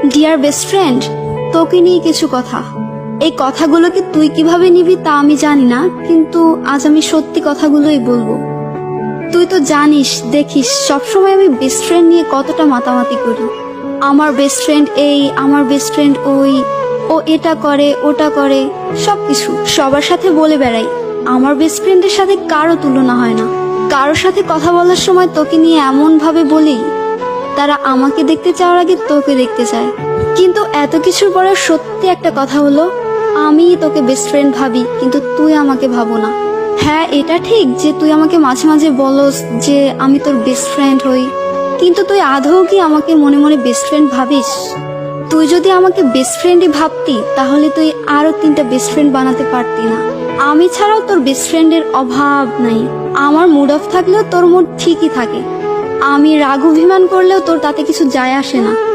Deer best friend, তোকে নিয়ে কিছু কথা। এই কথাগুলোকে তুই কিভাবে নিবি তা আমি জানি না, কিন্তু আজ আমি সত্যি কথাগুলোই বলবো। তুই তো জানিস, দেখিস সবসময় আমি বেস্ট ফ্রেন্ড নিয়ে কতটা মাতামাতি করি। আমার বেস্ট ফ্রেন্ড এই, আমার বেস্ট ফ্রেন্ড ওই, ও এটা করে ওটা করে, সবকিছু সবার সাথে বলে বেড়াই। আমার বেস্ট ফ্রেন্ডের সাথে কারো তুলনা হয় না। কারোর সাথে কথা বলার সময় তোকে নিয়ে এমন ভাবে বলি, তারা আমাকে দেখতে চাওয়ার আগে তোকে দেখতে চায়। কিন্তু এত কিছুর পরে সত্যি একটা কথা হলো, আমি তোকে বেস্ট ফ্রেন্ড ভাবি, কিন্তু তুই আমাকে ভাবো না। হ্যাঁ, এটা ঠিক যে তুই আমাকে মাঝে মাঝে বলস যে আমি তোর বেস্ট ফ্রেন্ড হই, কিন্তু তুই আদৌ কি আমাকে মনে মনে বেস্ট ফ্রেন্ড ভাবিস? তুই যদি আমাকে বেস্ট ফ্রেন্ডই ভাবতি, তাহলে তুই আরো 3টা বেস্ট ফ্রেন্ড বানাতে পারতি না। আমি ছাড়াও তোর বেস্ট ফ্রেন্ডের অভাব নাই। আমার মুড অফ থাকলেও তোর মুড ঠিকই থাকে। আমি রাগ অভিমান করলেও তোর তাতে কিছু যায় আসে না।